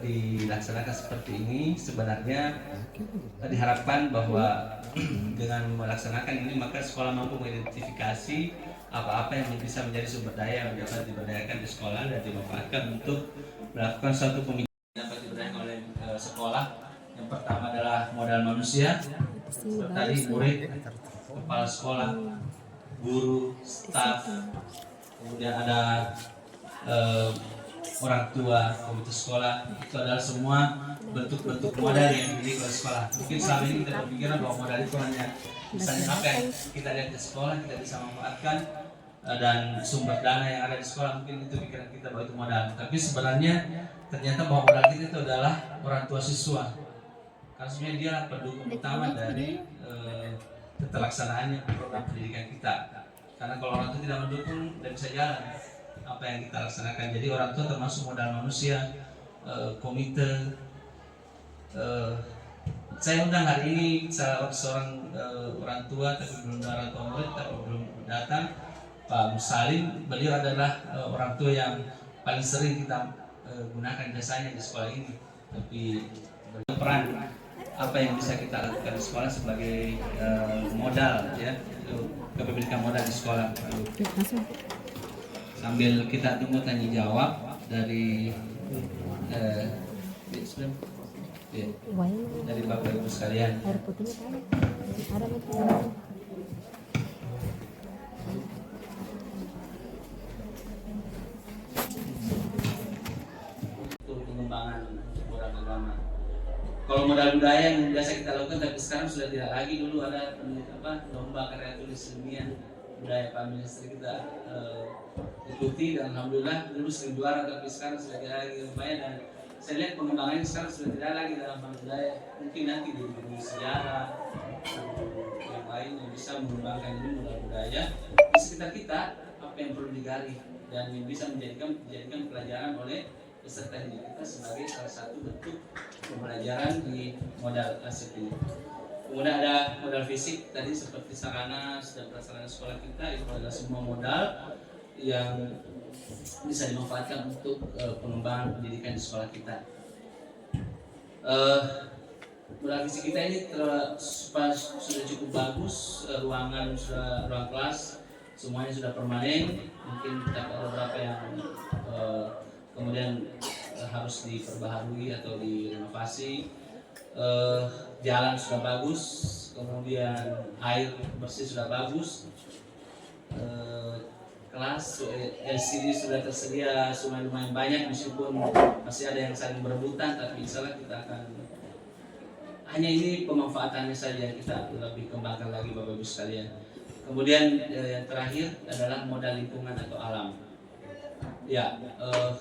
dilaksanakan seperti ini sebenarnya diharapkan bahwa dengan melaksanakan ini maka sekolah mampu mengidentifikasi apa-apa yang bisa menjadi sumber daya yang dapat diberdayakan di sekolah dan dimanfaatkan untuk melakukan suatu pemikiran yang dapat diberdayakan oleh sekolah. Yang pertama adalah modal manusia, tadi murid, kepala sekolah, guru, staf, kemudian ada orang tua, komite sekolah. Itu adalah semua bentuk-bentuk modal yang dimiliki oleh sekolah. Mungkin selama ini kita berpikiran bahwa modal itu hanya misalnya apa yang kita lihat di sekolah kita bisa manfaatkan, dan sumber dana yang ada di sekolah, mungkin itu pikiran kita bahwa itu modal. Tapi sebenarnya ternyata bahwa modal kita itu adalah orang tua siswa. Karena sebenarnya dia pendukung utama dari terlaksanaannya program pendidikan kita. Karena kalau orang tua tidak mendukung, tidak bisa jalan apa yang kita laksanakan. Jadi orang tua termasuk modal manusia, komite. Saya undang hari ini seorang orang tua, tapi belum orang tua murid, tapi belum datang, Pak Musalim. Beliau adalah orang tua yang paling sering kita gunakan jasanya di sekolah ini. Tapi berperan apa yang bisa kita lakukan di sekolah sebagai modal, ya, kepemilikan modal di sekolah. Sambil kita tunggu tanya jawab dari dari Bapak Ibu sekalian. Air putihnya kan ada itu. Untuk pengembangan modal agama. Kalau modal budaya yang biasa kita lakukan, tapi sekarang sudah tidak lagi. Dulu ada lomba karya tulis ilmiah budaya Pak Minister kita ikuti, dan alhamdulillah dulu sering juara, tapi sekarang sudah tidak lagi lumayan. Dan saya lihat pengembangannya sekarang sudah tidak lagi dalam hal budaya. Mungkin nanti di buku sejarah yang lain yang bisa mengembangkan ini modal budaya di sekitar kita, apa yang perlu digali dan yang bisa menjadikan pelajaran oleh peserta didik kita sebagai salah satu bentuk pembelajaran di modal asik ini. Kemudian ada modal fisik tadi seperti sarana dan prasarana sekolah kita. Itu adalah semua modal yang bisa dimanfaatkan untuk pengembangan pendidikan di sekolah kita. Modal fisik kita ini sudah cukup bagus, ruang kelas semuanya sudah permanen. Mungkin ada beberapa yang kemudian harus diperbaharui atau direnovasi. Jalan sudah bagus, kemudian air bersih sudah bagus, kelas LCD sudah tersedia lumayan banyak, meskipun masih ada yang saling berebutan, tapi insyaallah kita akan, hanya ini pemanfaatannya saja yang kita lebih kembangkan lagi Bapak Ibu sekalian. Kemudian yang terakhir adalah modal lingkungan atau alam. Ya,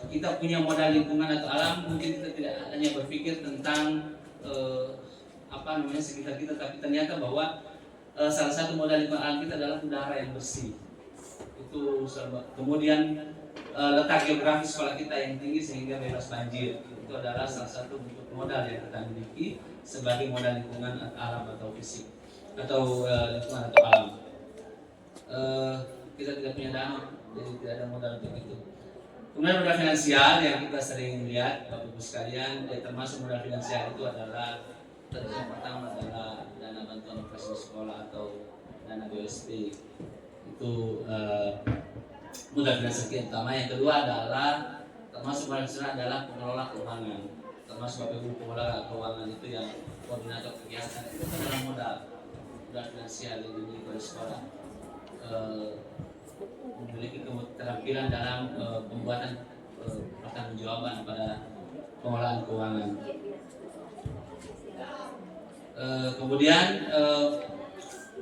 kita punya modal lingkungan atau alam, mungkin kita tidak hanya berpikir tentang sekitar kita, tapi ternyata bahwa salah satu modal lingkungan alam kita adalah udara yang bersih. Itu kemudian letak geografis sekolah kita yang tinggi sehingga bebas banjir. Itu adalah salah satu bentuk modal yang kita miliki sebagai modal lingkungan alam atau fisik atau lingkungan atau alam. Kita tidak punya dana, jadi tidak ada modal untuk itu. Kemudian modal finansial yang kita sering lihat Bapak Ibu sekalian, termasuk modal finansial itu adalah yang pertama adalah dana bantuan operasi sekolah atau dana BOSP. Itu modal finansial yang pertama. Yang kedua adalah termasuk modal finansial adalah pengelola keuangan. Termasuk Bapak Ibu pengelola keuangan itu yang koordinator kegiatan, itu adalah modal finansial yang dimiliki oleh sekolah. Memiliki keterampilan dalam pembuatan pertanggungjawaban pada pengelolaan keuangan. Kemudian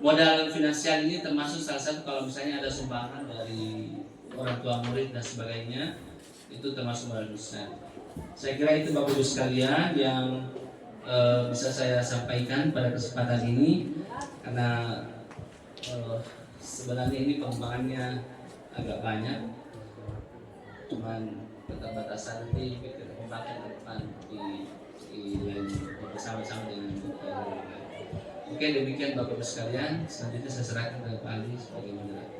modal finansial ini termasuk salah satu kalau misalnya ada sumbangan dari orang tua murid dan sebagainya, itu termasuk modal finansial. Saya kira itu Bapak Ibu sekalian yang bisa saya sampaikan pada kesempatan ini, karena sebenarnya ini pengembangannya agak banyak, cuman keterbatasan nanti kita kembangkan ke depan di lain bersama-sama dengan Oke, demikian Bapak Ibu sekalian. Selanjutnya saya serahkan ke Pak Ali sebagai moderator.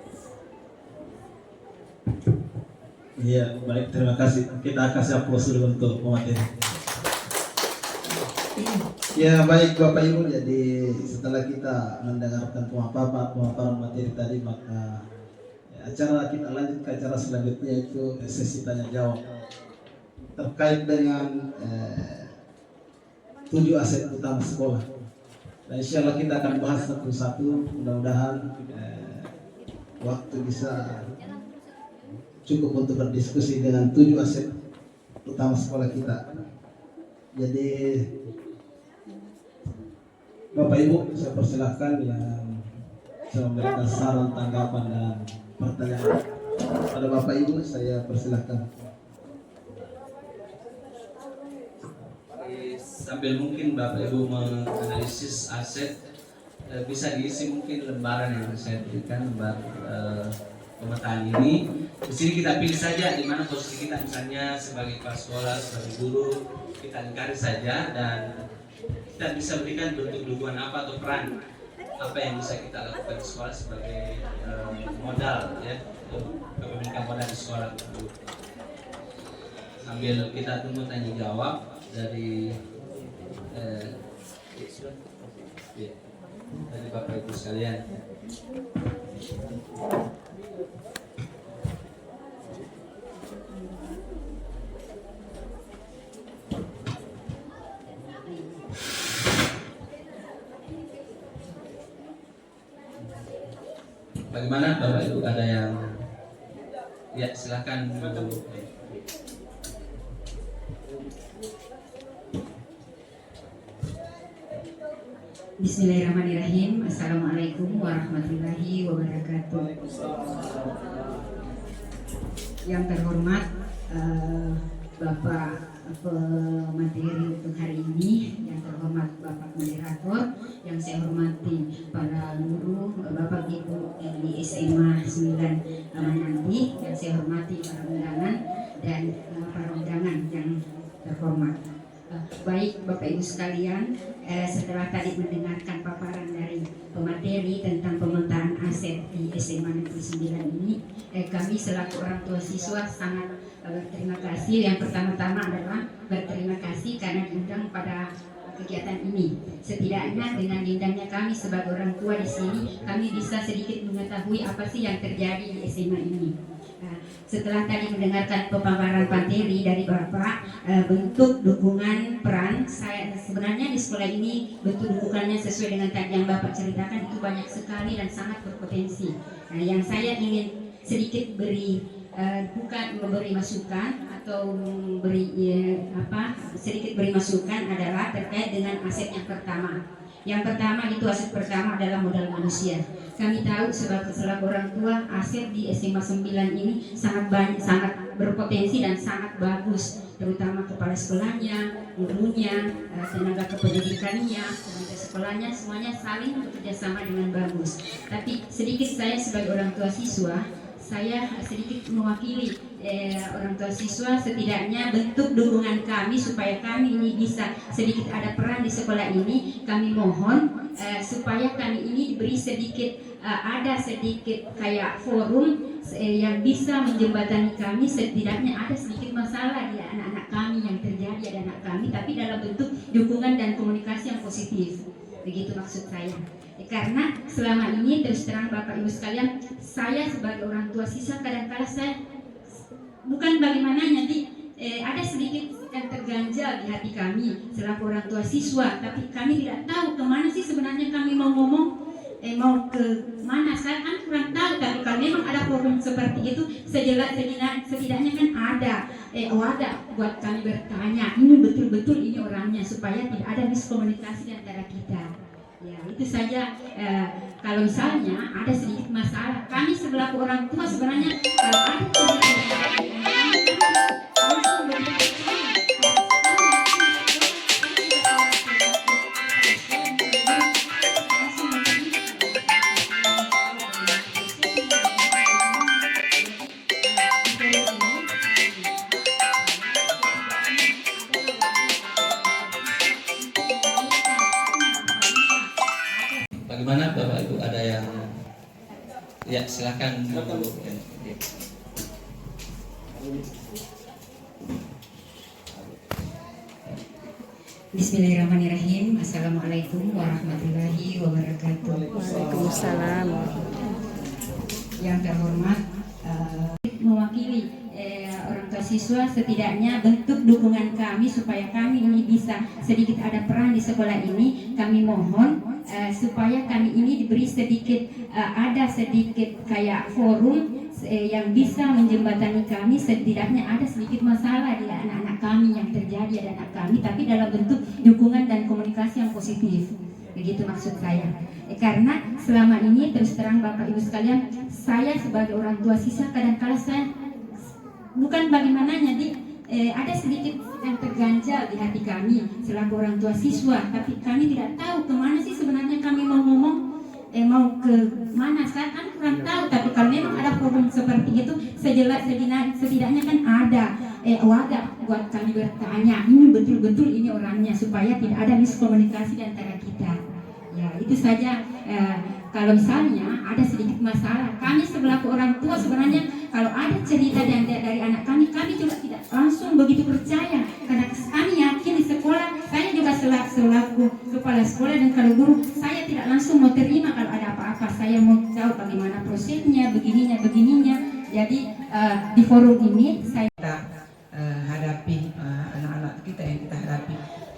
Iya, baik, terima kasih. Kita kasih aplaus dulu untuk pemateri. Ya baik Bapak Ibu, jadi setelah kita mendengarkan pemaparan materi tadi, maka acara kita lanjut ke acara selanjutnya, yaitu sesi tanya jawab terkait dengan 7 aset utama sekolah. Dan insya Allah kita akan bahas satu-satu, mudah-mudahan waktu bisa cukup untuk berdiskusi dengan 7 aset utama sekolah kita. Jadi Bapak Ibu, saya persilahkan yang bisa memberikan saran, tanggapan, dan pertanyaan. Pada Bapak Ibu, saya persilahkan. Sambil mungkin Bapak Ibu menganalisis aset, bisa diisi mungkin lembaran yang saya berikan, lembar pemetaan ini. Di sini kita pilih saja di mana posisi kita, misalnya sebagai kepala sekolah, sebagai guru, kita lingkari saja dan kita bisa berikan bentuk dukungan apa atau peran apa yang bisa kita lakukan di sekolah sebagai modal, ya, kepemilikan modal di sekolah. Sambil kita tunggu tanya jawab dari dari Bapak Ibu sekalian. Bagaimana Bapak Ibu, ada yang ya silakan dulu. Bismillahirrahmanirrahim. Assalamualaikum warahmatullahi wabarakatuh. Yang terhormat Bapak pemateri untuk hari ini, yang terhormat Bapak moderator, yang saya hormati para guru, Bapak Ibu di SMA 9 Manandi, yang saya hormati para undangan dan para undangan yang terhormat. Baik Bapak Ibu sekalian, setelah tadi mendengarkan paparan dari pemateri tentang pemetaan aset di SMA Negeri 9 ini, kami selaku orang tua siswa sangat berterima kasih. Yang pertama-tama adalah berterima kasih karena diundang pada kegiatan ini. Setidaknya dengan diundangnya kami sebagai orang tua di sini, kami bisa sedikit mengetahui apa sih yang terjadi di SMA ini. Setelah tadi mendengarkan pemaparan materi dari Bapak, bentuk dukungan peran saya sebenarnya di sekolah ini, bentuk dukungannya sesuai dengan tadi yang Bapak ceritakan itu banyak sekali dan sangat berpotensi. Nah, yang saya ingin sedikit bukan memberi masukan atau sedikit beri masukan adalah terkait dengan aset yang pertama. Yang pertama itu aset pertama adalah modal manusia. Kami tahu selaku orang tua, aset di SMA 9 ini sangat banyak, sangat berpotensi dan sangat bagus, terutama kepala sekolahnya, gurunya, tenaga kependidikannya, tenaga sekolahnya, semuanya saling bekerja sama dengan bagus. Tapi sedikit saya sebagai orang tua siswa, saya sedikit mewakili orang tua siswa, setidaknya bentuk dukungan kami supaya kami ini bisa sedikit ada peran di sekolah ini. Kami mohon supaya kami ini diberi sedikit ada sedikit kayak forum yang bisa menjembatani kami, setidaknya ada sedikit masalah di anak-anak kami yang terjadi ada anak kami, tapi dalam bentuk dukungan dan komunikasi yang positif. Begitu maksud saya. Karena selama ini terus terang Bapak Ibu sekalian, saya sebagai orang tua siswa kadang-kadang saya bukan bagaimana nanti ada sedikit yang terganjal di hati kami selaku orang tua siswa, tapi kami tidak tahu kemana sih sebenarnya kami mau ngomong, mau ke mana. Saya kan kurang tahu, tapi kalau memang ada forum seperti itu, setidaknya kan ada wadah buat kami bertanya, ini betul-betul ini orangnya, supaya tidak ada miskomunikasi di antara kita. Ya, itu saja. Kalau misalnya ada sedikit masalah, kami selaku orang tua sebenarnya kalau ada Bagaimana Bapak Ibu, ada yang ya silakan dulu. Bismillahirrahmanirrahim. Assalamualaikum warahmatullahi wabarakatuh. Waalaikumsalam. Yang terhormat, mewakili orang tua siswa, setidaknya bentuk dukungan kami supaya kami ini bisa sedikit ada peran di sekolah ini. Kami mohon supaya kami ini diberi sedikit ada sedikit kayak forum yang bisa menjembatani kami. Setidaknya ada sedikit masalah di anak-anak kami yang terjadi ada anak kami, tapi dalam bentuk dukungan dan komunikasi yang positif. Begitu maksud saya. Karena selama ini terus terang Bapak Ibu sekalian, saya sebagai orang tua siswa kadang-kala saya bukan bagaimananya ada sedikit yang terganjal di hati kami selaku orang tua siswa, tapi kami tidak tahu kemana sih sebenarnya kami mau ngomong, mau ke mana. Saya kan kurang tahu, tapi kalau memang ada forum seperti itu, setidaknya kan ada wadah buat kami bertanya, ini betul-betul ini orangnya, supaya tidak ada miskomunikasi di antara kita. Ya, itu saja. Kalau misalnya ada sedikit masalah, kami selaku orang tua sebenarnya kalau ada cerita dari anak kami juga tidak langsung begitu percaya, karena kami yakin di sekolah, saya juga selaku kepala sekolah dan kalau guru, saya tidak langsung mau terima kalau ada apa-apa. Saya mau tahu bagaimana prosesnya, begininya. Jadi di forum ini saya hadapi anak-anak kita yang kita hadapi.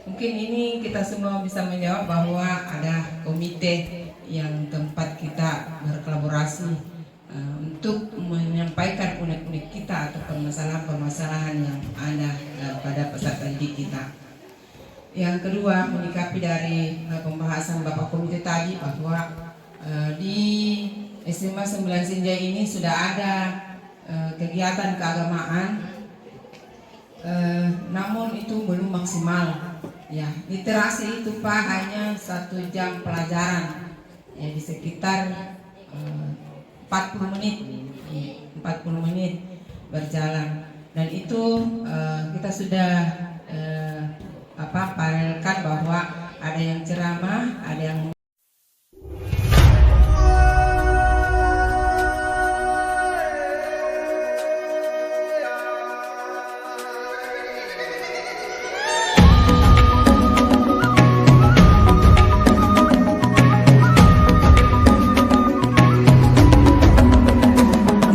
Mungkin ini kita semua bisa menjawab bahwa ada komite yang tempat kita berkolaborasi untuk menyampaikan unek-unek kita atau permasalahan-permasalahan yang ada pada peserta didik kita. Yang kedua, menyikapi dari pembahasan Bapak Komite tadi bahwa di SMA 9 Sinjai ini sudah ada kegiatan keagamaan, namun itu belum maksimal. Ya, literasi itu Pak hanya 1 jam pelajaran, ya di sekitar 40 menit berjalan, dan itu kita sudah paralelkan bahwa ada yang ceramah, ada yang